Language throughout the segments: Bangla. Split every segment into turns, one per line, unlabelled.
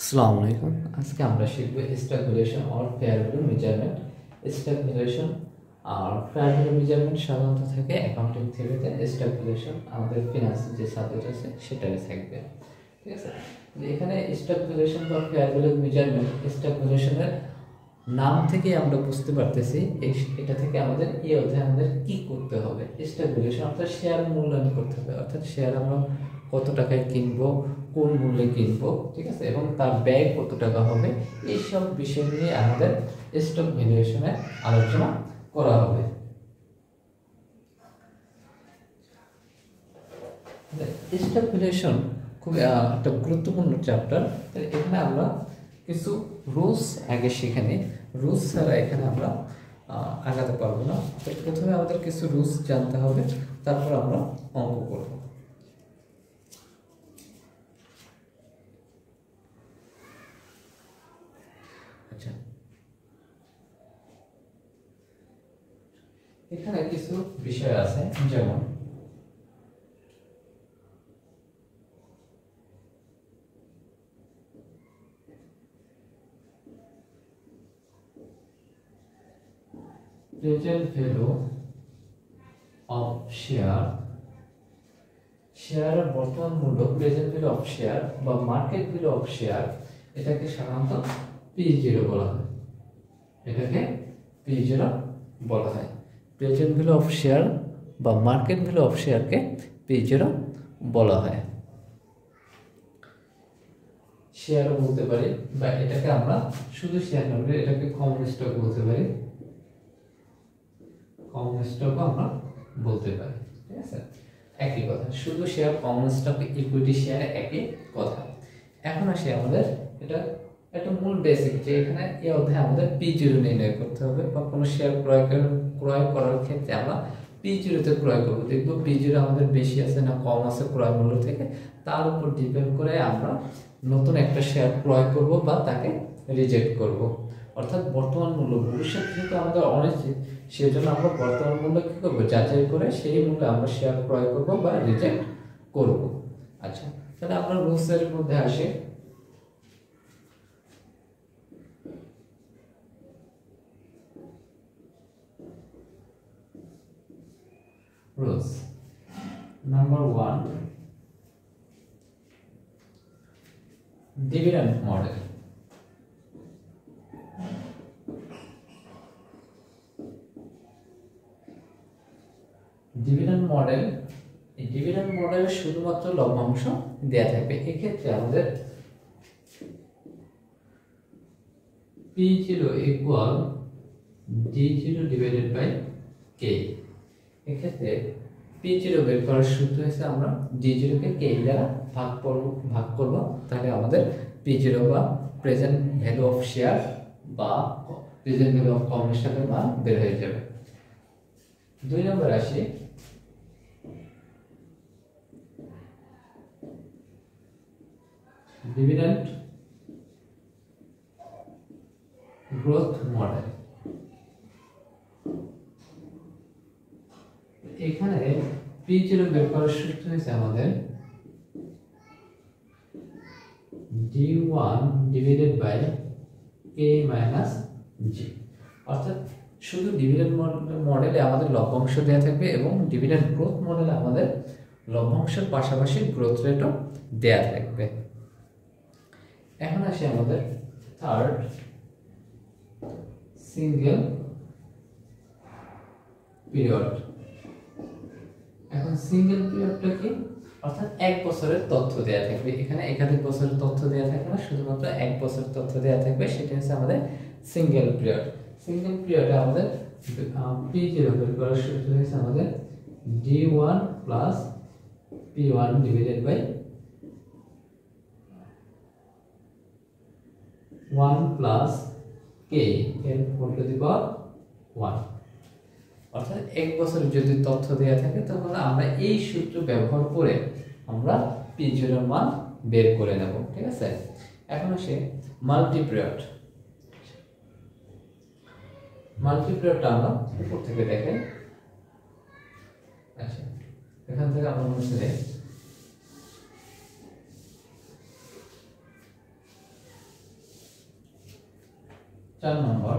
আসসালামু আলাইকুম। আজকে আমরা শিখব stock valuation or fair value measurement. Stock valuation আর ফেয়ার ভ্যালু মেজারমেন্ট সাধারণত থাকে অ্যাকাউন্টিং থিওরিতে। স্টক ভ্যালুয়েশন আমাদের ফিনান্স যে সাবজেক্ট আছে সেটাই থাকবে, ঠিক আছে। এখানে স্টক ভ্যালুয়েশন বা ফেয়ার ভ্যালু মেজারমেন্ট, স্টক ভ্যালুয়েশনের নাম থেকে আমরা বুঝতে পারতেছি এটা থেকে আমাদের এই অধ্যায়ে আমাদের কি করতে হবে। স্টক ভ্যালুয়েশন অর্থাৎ শেয়ার মূল্যায়ন করতে হবে, অর্থাৎ শেয়ার আমরা কত টাকায় কিনবো, কোন মূল্যে কিনবো, ঠিক আছে, এবং তার ব্যয় কত টাকা হবে, এইসব বিষয় নিয়ে আমাদের স্টক ভ্যালুয়েশনের আলোচনা করা হবে। স্টক ভ্যালুয়েশন খুব একটা গুরুত্বপূর্ণ চ্যাপ্টার। এখানে আমরা কিছু রুলস আগে শিখে নিই। রুলস ছাড়া এখানে আমরা আগাতে পারবো না। প্রথমে আমাদের কিছু রুলস জানতে হবে, তারপর আমরা অঙ্ক করব। আচ্ছা, এখানে কিছু বিষয় আছে, যেমন প্রেজেন্ট ভ্যালু অফ শেয়ার, শেয়ারের বর্তমান মূল্য, প্রেজেন্ট ভ্যালু অফ শেয়ার বা মার্কেট ভ্যালু অফ শেয়ার, এটাকে সাধারণত P0 বলা হয়। এটাকে P0 বলা হয়। প্রেজেন্ট ভ্যালু অফ শেয়ার বা মার্কেট ভ্যালু অফ শেয়ারকে P0 বলা হয়। শেয়ারও বলতে পারি, বা এটাকে আমরা শুধু শেয়ার না বলে এটাকে কমন স্টক বলতে পারি। কমন স্টকও আমরা বলতে পারি, ঠিক আছে, একই কথা। শুধু share, common stock, equity share একই কথা। এখন আসি আমাদের এটা একটা মূল বেসিক, যে এখানে এই অধ্যায়ে আমাদের P0 নির্ণয় করতে হবে, বা কোনো শেয়ার ক্রয় করার ক্ষেত্রে আমরা P0 তে ক্রয় করব। দেখব P0 আমাদের বেশি আছে না কম আছে ক্রয় মূল্য থেকে, তার উপর ডিপেন্ড করে আমরা নতুন একটা শেয়ার ক্রয় করব বা তাকে রিজেক্ট করব। অর্থাৎ বর্তমান মূল্য, ভবিষ্যৎ যেহেতু আমাদের অনিশ্চিত, সেই জন্য আমরা বর্তমান মূল্য কি করবো, যাচাই করে সেই মূল্যে আমরা শেয়ার ক্রয় করব বা রিজেক্ট করব। আচ্ছা, তাহলে আমরা রুলসের মধ্যে আসি। Rules number 1, dividend model. Dividend model, এই ডিভিডেন্ড মডেলে শুধুমাত্র লভ্যাংশ দেয়া থাকবে। এক্ষেত্রে আমাদের P0 equal D0 divided by K। এক্ষেত্রে P0 বের করার সূত্র হচ্ছে আমরা D0 কে K দ্বারা ভাগ করব, তাহলে আমাদের P0 বা প্রেজেন্ট ভ্যালু অফ শেয়ার বা প্রেজেন্ট ভ্যালু অফ কমন স্টকের মান বের হয়ে যাবে। 2 নম্বর আসি, ডিভিডেন্ড গ্রোথ মডেল। এখানে P0 বের করার সূত্র হচ্ছে আমাদের D1 divided by K minus G। অর্থাৎ শুধু ডিভিডেন্ড মডেলে আমাদের লভ্যাংশ দেওয়া থাকবে এবং ডিভিডেন্ড গ্রোথ মডেলে আমাদের লভ্যাংশের পাশাপাশি গ্রোথ রেটও দেওয়া থাকবে। এখন আসি আমাদের থার্ড, সিঙ্গেল পিরিয়ড। এখন সিঙ্গেল পিরিয়ডটা কি, অর্থাৎ 1 বছরের তথ্য দেওয়া থাকবে। এখানে একাধিক বছরের তথ্য দেওয়া থাকবে না, শুধুমাত্র 1 বছরের তথ্য দেওয়া থাকবে, সেটা হচ্ছে আমাদের সিঙ্গেল পিরিয়ড। সিঙ্গেল পিরিয়ডে আমাদের P0 বের করার সূত্র হচ্ছে আমাদের D1 plus P1 divided by 1 plus K এর হোল টু দি পাওয়ার 1। অর্থাৎ 1 বছরের যদি তথ্য দেওয়া থাকে তখন আমরা এই সূত্র ব্যবহার করে আমরা P0 এর মান বের করে নেব, ঠিক আছে। এখন আসে মাল্টি পিরিয়ড। মাল্টি পিরিয়ডটা আমরা উপর থেকে দেখাই। আচ্ছা, এখান থেকে আমরা মুছে দেই। 4 নম্বর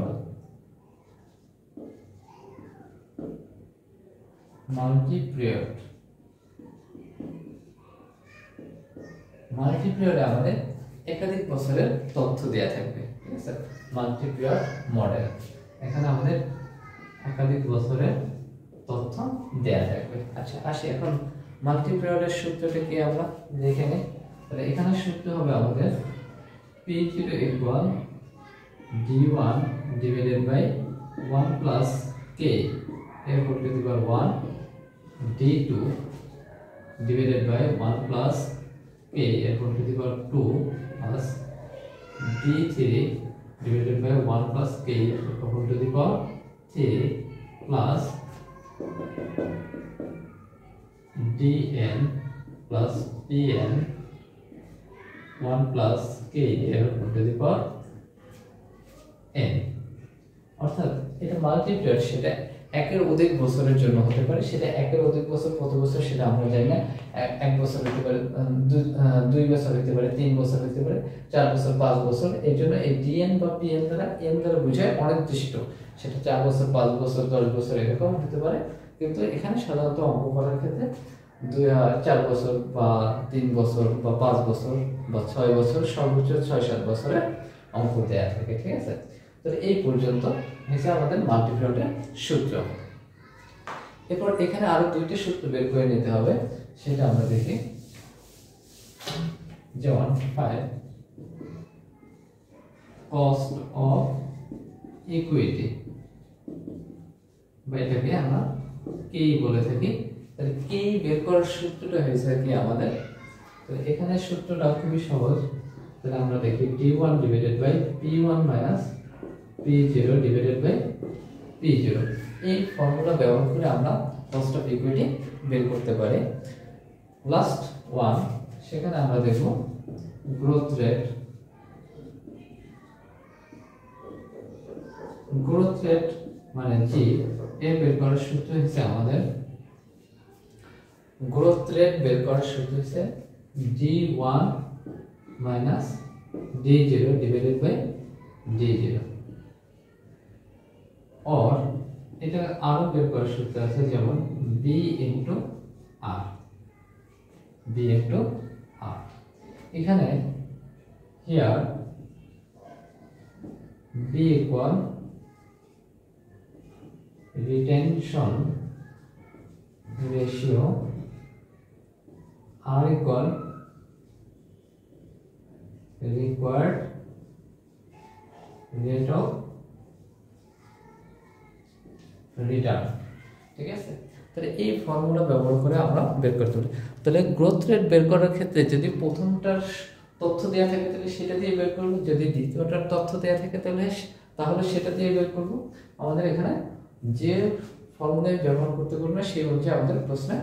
মাল্টি পিরিয়ডে আমাদের একাধিক বছরের তথ্য দেয়া থাকবে, ঠিক আছে। মাল্টি পিরিয়ড মডেল, এখানে আমাদের একাধিক বছরের তথ্য দেয়া থাকবে। আচ্ছা আসি এখন মাল্টি পিরিয়ডের সূত্রটা কি আমরা দেখে নিই। তাহলে এখানে সূত্র হবে আমাদের P0 equal D1 divided by 1 plus K a whole to the power 1, D2 divided by 1 plus K a whole to the power 2 plus D3 divided by 1 plus K a whole to the power 3 plus Dn plus Pn 1 plus K a whole to the power n। অর্থাৎ এটা মাল্টি পিরিয়ড, সেটা একের অধিক বছরের জন্য হতে পারে। সেটা একের অধিক বছর কত বছর সেটা আমরা জানি না। 1 বছর হতে পারে, 2 বছর হতে পারে, 3 বছর হতে পারে, 4 বছর, 5 বছর। এই জন্য এই ডিএন বা পিএন দ্বারা এন দ্বারা বোঝায় অনির্দিষ্ট। সেটা 4 বছর, 5 বছর, 10 বছর এরকম হতে পারে। কিন্তু এখানে সাধারণত অঙ্ক করার ক্ষেত্রে 4 বছর বা 3 বছর বা 5 বছর বা 6 বছর, সর্বোচ্চ 6-7 বছরের অঙ্ক দেয়া থাকে, ঠিক আছে। তো এই পর্যন্ত হচ্ছে আমাদের মাল্টি পিরিয়ডের সূত্র। এরপর এখানে আরো 2টি সূত্র বের করে নিতে হবে, সেটা আমরা দেখি। যেমন 5 কস্ট অফ ইকুইটি, বা এটাকে আমরা কে বলে থাকি। তাহলে কে বের করার সূত্রটা হয়েছে কি আমাদের, তো এখানে সূত্রটা খুবই সহজ। তাহলে আমরা দেখি D1 divided by P1 minus P0 divided by P0। এই ফর্মুলা ব্যবহার করে আমরা কস্ট অফ ইকুইটি বের করতে পারি। লাস্ট ওয়ান, সেখানে আমরা দেখব গ্রোথ রেট। গ্রোথ রেট মানে জি, এর বের করার সূত্র হচ্ছে আমাদের, গ্রোথ রেট বের করার সূত্র হচ্ছে D1 minus D0 divided by D0। और এটা আরো বের করার সূত্র আছে, যেমন B into R, B into R। এখানে here B equal retention ratio, R equal required rate of return, ঠিক আছে। তাহলে এই ফর্মুলা ব্যবহার করে আমরা বের করতে পারি। তাহলে গ্রোথ রেট বের করার ক্ষেত্রে যদি প্রথমটার তথ্য দেওয়া থাকে তাহলে সেটা দিয়ে বের করব, যদি দ্বিতীয়টার তথ্য দেওয়া থাকে তাহলে সেটা দিয়ে বের করব। আমাদের এখানে যে ফর্মুলা ব্যবহার করতে পারবো না সেই অনুযায়ী আমাদের প্রশ্নে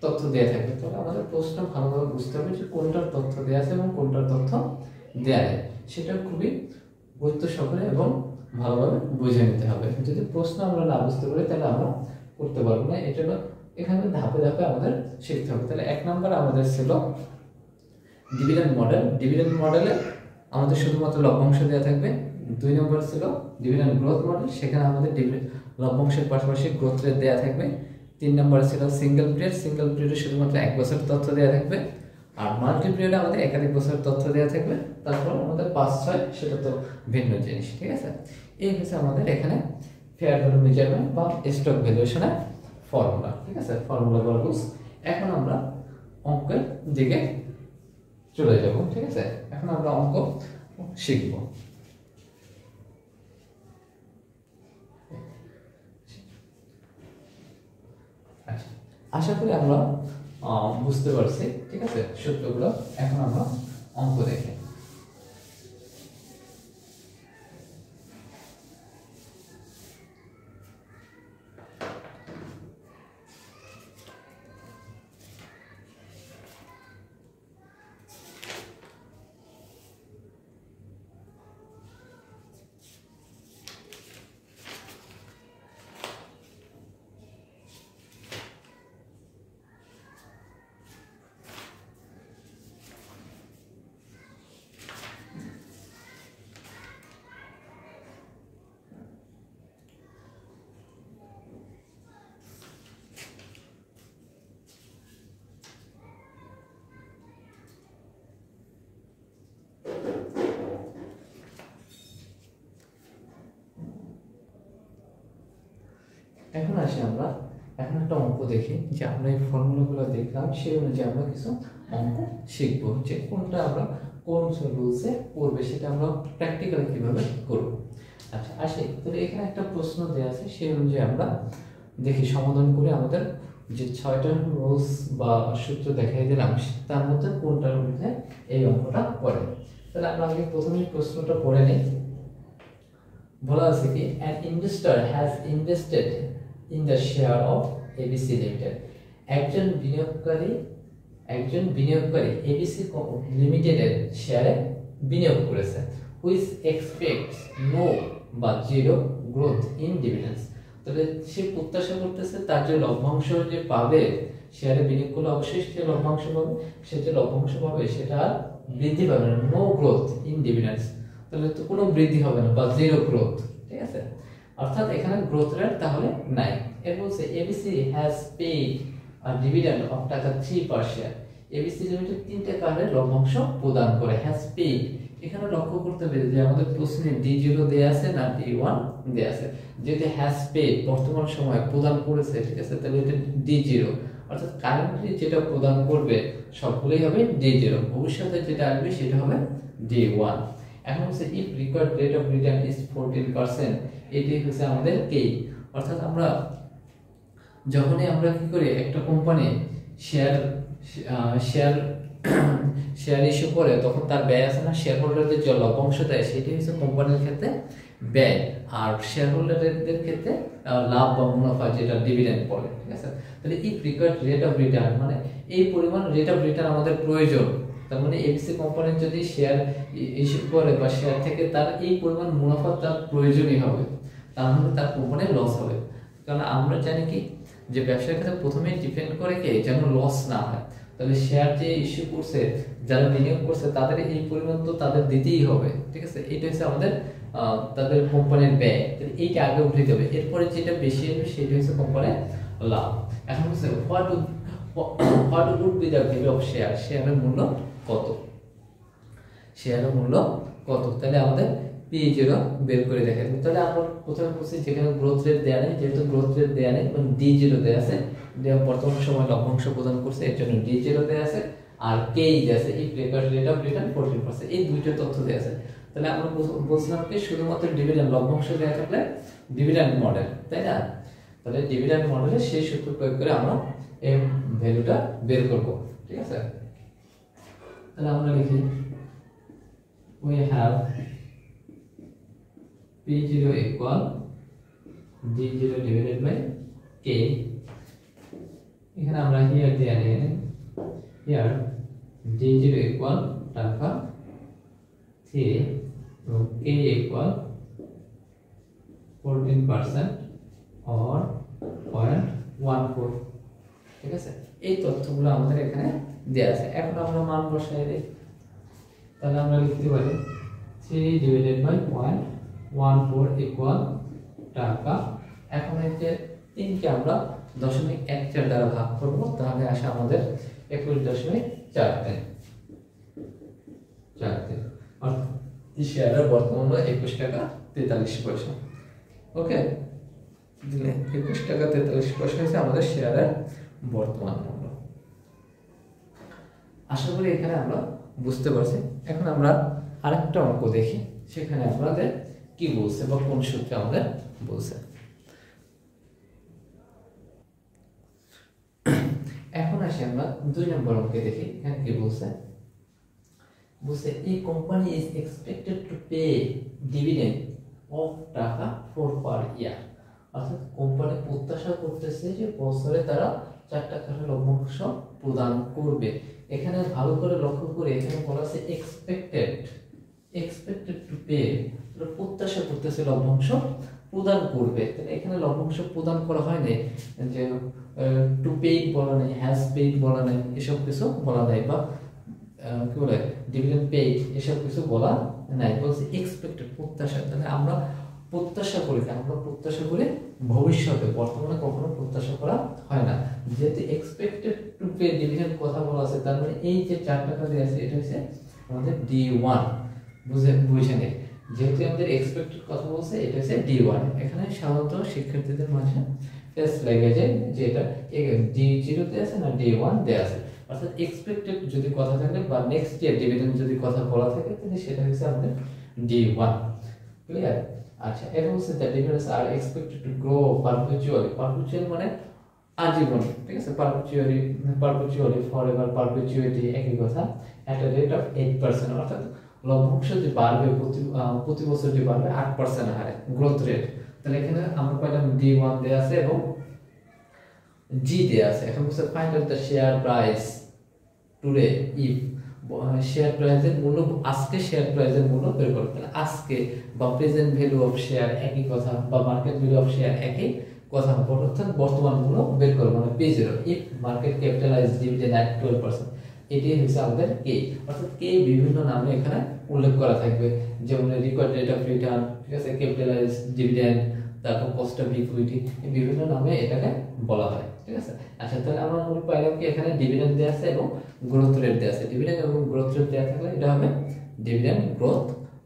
তথ্য দেওয়া থাকবে। তাহলে আমাদের প্রশ্ন ভালোভাবে বুঝতে হবে যে কোনটার তথ্য দেওয়া আছে এবং কোনটার তথ্য দেওয়া নেই, সেটা খুবই গুরুত্ব সহকারে এবং ভালোভাবে বুঝে নিতে হবে। যদি প্রশ্ন আমরা না বুঝতে পারি তাহলে আমরা করতে পারবো না। এটা এখানে ধাপে ধাপে আমাদের শিখতে হবে। তাহলে 1 নম্বর আমাদের ছিল ডিভিডেন্ড মডেল। ডিভিডেন্ড মডেলে আমাদের শুধুমাত্র লভ্যাংশ দেওয়া থাকবে। 2 নম্বর ছিল ডিভিডেন্ড গ্রোথ মডেল, সেখানে আমাদের লভ্যাংশের পাশাপাশি গ্রোথ রেট দেওয়া থাকবে। 3 নম্বর ছিল সিঙ্গেল পিরিয়ড। সিঙ্গেল পিরিয়ডে শুধুমাত্র 1 বছরের তথ্য দেওয়া থাকবে। আর মাল্টি পিরিয়ডে আমাদের একাধিক বছরের তথ্য দেওয়া থাকবে। তারপর আমাদের 5-6 সেটা তো ভিন্ন জিনিস, ঠিক আছে। এই হচ্ছে আমাদের এখানে ফেয়ার ভ্যালু মেজারমেন্ট বা স্টক ভ্যালুয়েশনের ফর্মুলা, ঠিক আছে, ফর্মুলা বলবো। এখন আমরা অঙ্কের দিকে চলে যাব, ঠিক আছে। এখন আমরা অঙ্ক শিখব। আচ্ছা, আশা করি আমরা বুঝতে পারছি, ঠিক আছে, সূত্রগুলো। এখন আমরা অঙ্ক দেখি। এখন আসি আমরা এখন একটা অঙ্ক দেখি যে আমরা এই ফর্মুলাগুলো দেখলাম সেই অনুযায়ী আমরা কিছু অঙ্ক শিখবো যে কোনটা আমরা কোন রুলসে করবে সেটা আমরা প্র্যাকটিক্যালি কিভাবে করব। আচ্ছা আসি, তাহলে এখানে একটা প্রশ্ন দেওয়া আছে সেই অনুযায়ী আমরা দেখি সমাধান করে আমাদের যে 6টা রুলস বা সূত্র দেখাই দিলাম তার মধ্যে কোনটার মধ্যে এই অঙ্কটা পড়ে। তাহলে আমরা আগে প্রথমেই প্রশ্নটা পড়ে নিই। বলা আছে কি an investor has invested in the share of ABC Limited। একজন বিনিয়োগকারী ABC লিমিটেডের শেয়ারে বিনিয়োগ করেছে which expects no বা zero growth in dividends। তাহলে সে প্রত্যাশা করতেছে তার যে লভ্যাংশ যে পাবে শেয়ারে বিনিয়োগ করলে অবশ্যই সে লভ্যাংশ পাবে, সে যে লভ্যাংশ পাবে সেটা আর বৃদ্ধি পাবে না, নো গ্রোথ ইন ডিভিডেন্ডস। তাহলে তো কোনো বৃদ্ধি হবে না বা জিরো গ্রোথ, ঠিক আছে, অর্থাৎ এখানে গ্রোথ রেট তাহলে নাই। এর বলছে ABC has paid a dividend of টাকা 3 পার শেয়ার। এবিসি লিমিটেড 3 টাকা হারে লভ্যাংশ প্রদান করে, হ্যাজ পেইড। এখানে লক্ষ্য করতে হবে যে আমাদের প্রশ্নে D0 দেয়া আছে না D1 দেয়া আছে। যেটা হ্যাজ পেইড বর্তমান সময়ে প্রদান করেছে, ঠিক আছে, তাহলে এটা D0, অর্থাৎ কারেন্টলি যেটা প্রদান করবে সবগুলোই হবে D0, ভবিষ্যতে যেটা আসবে সেটা হবে D1। এখন হচ্ছে if required rate of return is 14%, এটি হচ্ছে আমাদের কে, অর্থাৎ আমরা যখনই আমরা কি করি একটা কোম্পানি শেয়ার ইস্যু করে তখন তার ব্যয় আছে না, শেয়ার হোল্ডারদের যে লভ্যাংশ দেয় সেটি হচ্ছে কোম্পানির ক্ষেত্রে ব্যয়, আর শেয়ার হোল্ডারদের ক্ষেত্রে লাভ বা মুনাফা যেটা ডিভিডেন্ড বলে, ঠিক আছে। তাহলে if required rate of return মানে এই পরিমাণ রেট অফ রিটার্ন আমাদের প্রয়োজন, তার মানে এবিসি কোম্পানির যদি শেয়ার ইস্যু করে বা শেয়ার থেকে তার এই পরিমাণ মুনাফা তার প্রয়োজনই হবে, তাহলে তার কোম্পানির লস হবে। কারণ আমরা জানি কি যে ব্যবসার ক্ষেত্রে প্রথমেই ডিপেন্ড করে কে যেন লস না হয়। তাহলে শেয়ার যে ইস্যু করছে যারা বিনিয়োগ করছে তাদের এই পরিমাণ তো তাদের দিতেই হবে, ঠিক আছে, এটা হচ্ছে আমাদের তাদের কোম্পানির ব্যয়, তাহলে এইটা আগে উঠে যাবে, এরপরে যেটা বেশি আসবে সেটা হচ্ছে কোম্পানির লাভ। এখন হচ্ছে what would be the value of share, শেয়ারের মূল্য কত, শেয়ারের মূল্য কত, তাহলে আমাদের P0 বের করে দেখা যাবে। তাহলে আমরা প্রথমে বলছি যেখানে গ্রোথ রেট দেয়া নেই, যেহেতু গ্রোথ রেট দেয়া নেই এবং D0 দেয়া আছে, বর্তমান সময় লভ্যাংশ প্রদান করছে এর জন্য D0 দেয়া আছে, আর K দেয়া আছে if record rate of return 14%, এই দুইটা তথ্য দেয়া আছে। তাহলে আমরা বলছিলাম কি শুধুমাত্র ডিভিডেন্ড লভ্যাংশ দেয়া থাকলে ডিভিডেন্ড মডেল, তাই না, তাহলে ডিভিডেন্ড মডেলে সেই সূত্র প্রয়োগ করে আমরা এই ভ্যালুটা বের করব, ঠিক আছে। তাহলে আমরা লিখি we have P0 equal D0 divided by K, এখানে আমরা here দিয়ে নেই, here D0 equal টাকা 3 এবং K equal 14% or 0.14, ঠিক আছে। এই তথ্যগুলো আমাদের এখানে দেয়া আছে, এখন আমরা মান বসাই দিই। তাহলে আমরা লিখতে পারি 3 ডিভাইডেড বাই 0.14 ইকুয়াল টাকা। এখন এই যে 3 কে আমরা 0.14 দ্বারা ভাগ করব, তাহলে আসে আমাদের 21.43, অর্থাৎ শেয়ারের বর্তমান মূল্য 21 টাকা 43 পয়সা। ওকে, দিলে 21 টাকা 43 পয়সা হচ্ছে আমাদের শেয়ারের বর্তমান মূল্য। আশা করি এখানে আমরা বুঝতে পারছি। এখন আমরা আরেকটা অঙ্ক দেখি, সেখানে আমাদের কি বলছে বা কোন সূত্রে আমাদের বলছে। এখন আসি আমরা 2 নম্বর অঙ্কে দেখি, এখানে কি বলছে। বলছে এই company is expected to pay dividend of টাকা 4 পার ইয়ার, অর্থাৎ কোম্পানি প্রত্যাশা করতেছে যে বছরে তারা 4 টাকা লভ্যাংশ প্রদান করবে। এখানে ভালো করে লক্ষ্য করে এখানে বলা আছে এক্সপেক্টেড টু পে, প্রত্যাশা করতেছে লভ্যাংশ প্রদান করবে। তাহলে এখানে লভ্যাংশ প্রদান করা হয় না, যে টু পেইড বলা নেই, হ্যাজ পেইড বলা নেই, এসব কিছু বলা নাই, বা কি বলে ডিভিডেন্ড পেইড এসব কিছু বলা নাই, বলছে এক্সপেক্টেড প্রত্যাশা। তাহলে আমরা প্রত্যাশা করি, আমরা প্রত্যাশা করি ভবিষ্যতে, বর্তমানে কখনো প্রত্যাশা করা হয় না। যেহেতু এক্সপেক্টেড টু পে ডিভিডেন্ড কথা বলা আছে, তার মানে এই যে 4 টাকা দেওয়া আছে এটা হচ্ছে আমাদের D1, বুঝে নেই, যেহেতু আমাদের এক্সপেক্টেড কথা বলছে এটা হচ্ছে D1। এখানে সাধারণত শিক্ষার্থীদের মাঝে টেস্ট লাগে যে এটা D0 দেয়া আছে না D1 দেয়া আছে, অর্থাৎ এক্সপেক্টেড যদি কথা থাকে বা নেক্সট ইয়ার ডিভিডেন্ড যদি কথা বলা থাকে তাহলে সেটা হচ্ছে আমাদের D1। ক্লিয়ার? আচ্ছা, এটা হচ্ছে দ্য ডিভিডেন্ডস আর expected to grow perpetually. Perpetual মানে আজীবন, ঠিক আছে? পারপেচুয়ালি ফরএভার, পারপেচুইটি একই কথা। এট এ রেট অফ 8%, অর্থাৎ লভ্যাংশ যে বাড়বে প্রতি বছর যে বাড়বে 8% হারে গ্রোথ রেট। তাহলে এখানে আমরা পাইলাম D1 দেয়া আছে এবং G দেয়া আছে। এখন হচ্ছে find out the share price today if, share প্রাইসের মূল্য, আজকে শেয়ার প্রাইসের মূল্য বের করতে হবে। আজকে বা প্রেজেন্ট ভ্যালু অফ শেয়ার একই কথা, বা মার্কেট ভ্যালু অফ শেয়ার একই কথা, অর্থাৎ বর্তমান মূল্য বের করব মানে P0 if market capitalize dividend at 12%। এটি হচ্ছে আমাদের কে, অর্থাৎ কে বিভিন্ন নামে এখানে উল্লেখ করা থাকবে, যেমন রিকোয়ার্ড রেট অফ রিটার্ন, ঠিক আছে, ক্যাপিটালাইজ ডিভিডেন্ড, তারপর কস্ট অফ ইকুইটি, বিভিন্ন নামে এটাকে বলা হয়, ঠিক আছে। আচ্ছা, তাহলে আমরা মনে পাইলাম কি এখানে ডিভিডেন্ড দেয়া আছে এবং গ্রোথ রেট দেয়া আছে। ডিভিডেন্ড এবং গ্রোথ রেট দেয়া থাকলে এটা হবে ডিভিডেন্ড গ্রোথ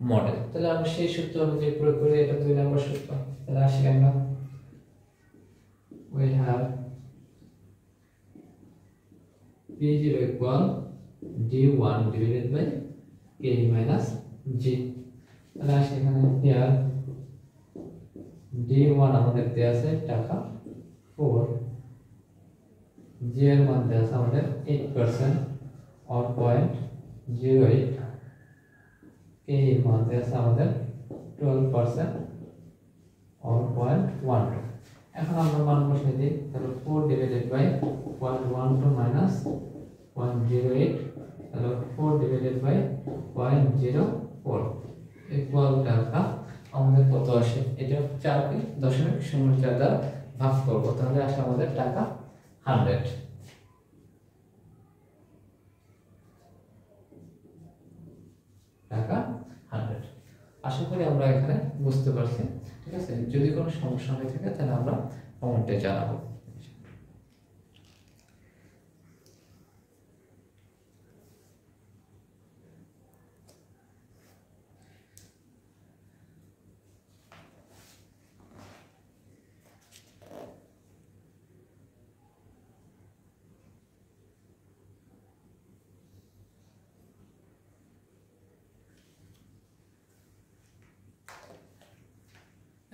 মডেল। তাহলে আমরা সেই সূত্র অনুযায়ী প্রয়োগ করে এটা 2 নম্বর সূত্র। তাহলে আসি আমরা, we have P0 equal D1 divided by K minus G। তাহলে আসি এখানে here D1 আমাদের দেয়া আছে টাকা 4, G এর মান দেয়া আছে আমাদের 8% or 0.08, K এর মান দেয়া আছে আমাদের 12% or 0.12। এখন আমরা মান বসিয়ে দিই, তাহলে 4 divided by 0.12 minus 0.08, তাহলে 4 divided by 0.04 equal টাকা আমাদের কত আসে? এটা 4.04 দ্বারা ভাগ করব, তাহলে আসে আমাদের টাকা 100। টাকা 100। আশা করি আমরা এখানে বুঝতে পারছি, ঠিক আছে। যদি কোনো সমস্যা হয়ে থাকে তাহলে আমরা কমেন্টে জানাবো।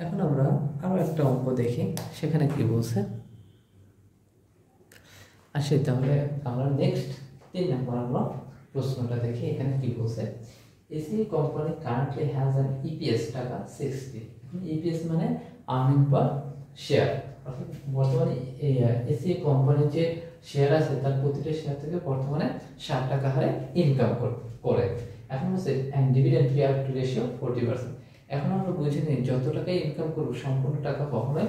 এখন আমরা আরো একটা অঙ্ক দেখি, সেখানে কি বলছে। আসি তাহলে আমরা নেক্সট 3 নম্বর আমরা প্রশ্নটা দেখি, এখানে কি বলছে। AC company currently has an EPS টাকা 60। ইপিএস মানে আর্নিং পার শেয়ার, অর্থাৎ বর্তমানে এসি কোম্পানির যে শেয়ার আছে তার প্রতিটা শেয়ার থেকে বর্তমানে 60 টাকা হারে ইনকাম করে। এখন হচ্ছে ডিভিডেন্ড পে আউট রেশিও 40%। এখন আমরা বুঝে নিই যত টাকা ইনকাম করব সম্পূর্ণ টাকা কখনোই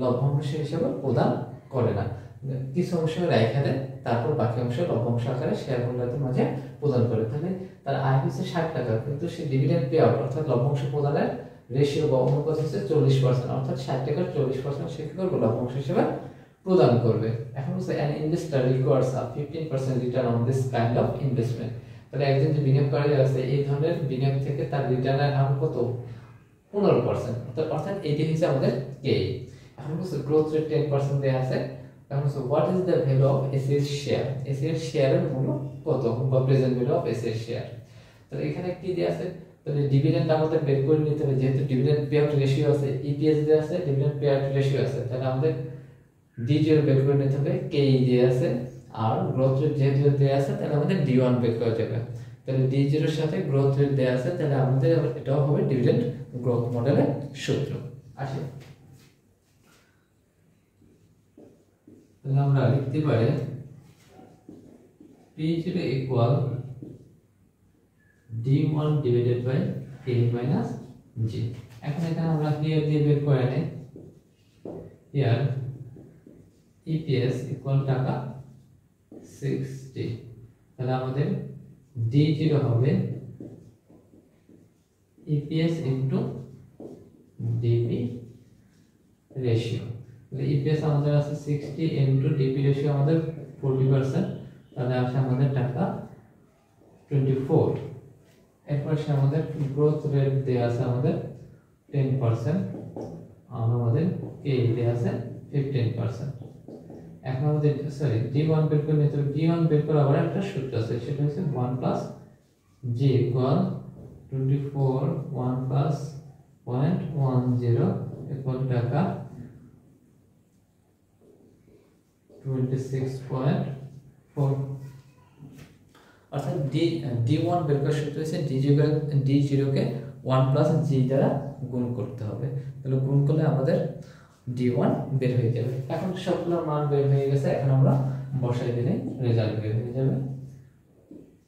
লভ্যাংশ হিসেবে প্রদান করে না, কিছু অংশ রেখে দেয়, তারপর বাকি অংশ লভ্যাংশ আকারে শেয়ার হোল্ডারদের মাঝে প্রদান করে। তাহলে তার আয় হচ্ছে 60 টাকা, কিন্তু সে ডিভিডেন্ড পে আউট অর্থাৎ লভ্যাংশ প্রদানের রেশিও বা অনুপাত হচ্ছে 40%, অর্থাৎ 60 টাকার 40% সে কি করবে? লভ্যাংশ হিসেবে প্রদান করবে। এখন হচ্ছে an investor requires a 15% return on this kind of investment। তাহলে একজন যে বিনিয়োগকারী আছে এই ধরনের বিনিয়োগ থেকে তার রিটার্নের হার কত? 15%, অর্থাৎ এটি হচ্ছে আমাদের কে। এখন হচ্ছে গ্রোথ রেট 10% দেয়া আছে। এখন হচ্ছে what is the value of এসির শেয়ার? এসির শেয়ারের মূল্য কত বা প্রেজেন্ট ভ্যালু অফ এসির শেয়ার। তাহলে এখানে কি দেয়া আছে? তাহলে ডিভিডেন্ড আমাদের বের করে নিতে হবে, যেহেতু ডিভিডেন্ড পে আউট রেশিও আছে, ইপিএস দেয়া আছে, ডিভিডেন্ড পে আউট রেশিও আছে, তাহলে আমাদের D0 বের করে নিতে হবে, কে দেয়া আছে, আর গ্রোথ রেট যেহেতু দেয়া আছে তাহলে আমাদের D1 বের করা যাবে। তাহলে D0 এর সাথে গ্রোথ রেট দেয়া আছে, তাহলে আমাদের এটাও হবে ডিভিডেন্ড গ্রোথ মডেলের সূত্র। আসে তাহলে আমরা লিখতে পারি P0 equal D1 divided by K minus G। এখন এখানে আমরা here দিয়ে বের করে নেই, here EPS equal টাকা 60, তাহলে আমাদের D0 হবে EPS into DP রেশিও। তাহলে EPS আমাদের আছে 60 into DP রেশিও আমাদের 40%, তাহলে আসে আমাদের টাকা 24। এরপর আসে আমাদের গ্রোথ রেট দেয়া আছে আমাদের 10%, আর আমাদের কে দেয়া আছে 15%। এখন আমাদের সরি d1 বের করে নিতে হবে। d1 বের করার আবার একটা সূত্র আছে, সেটা হচ্ছে 1 plus g equal 24 1 plus 0.10 equal টাকা 26.4। অর্থাৎ d1 বের করার সূত্র হচ্ছে d0 কে 1 প্লাস g দ্বারা গুণ করতে হবে। তাহলে গুণ করলে আমাদের d1 বের হয়ে যাবে। এখন সবগুলোর মান বের হয়ে গেছে, এখন আমরা বসাই দিলে রেজাল্ট বের হয়ে যাবে।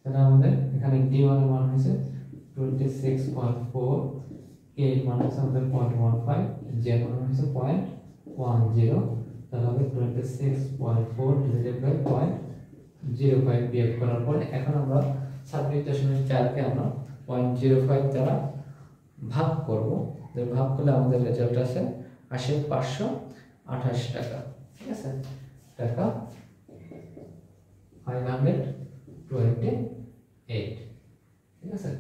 তাহলে আমাদের এখানে d1 এর মান হয়েছে 26.4, k এর মান হচ্ছে আমাদের 0.15, j এর মান হচ্ছে 0.10। তাহলে হবে 26.4 ডিভাইডেড বাই 0.05 বিয়োগ করার পরে এখন আমরা 26.4 কে আমরা 0.05 দ্বারা ভাগ করব। ভাগ করলে আমাদের রেজাল্ট আসে 528 টাকা। ঠিক আছে, টাকা 528। ঠিক আছে,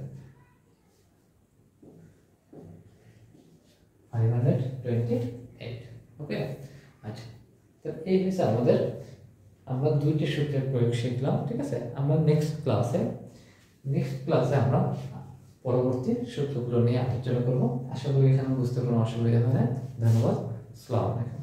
528। ওকে, আচ্ছা। তো এই হচ্ছে আমাদের, আমরা দুইটি সূত্রের প্রয়োগ শিখলাম। ঠিক আছে, আমরা নেক্সট ক্লাসে আমরা পরবর্তী সূত্রগুলো নিয়ে আলোচনা করব। আশা করি এখানে বুঝতে কোনো অসুবিধা হবে না। ধন্যবাদ। আসসালামু আলাইকুম।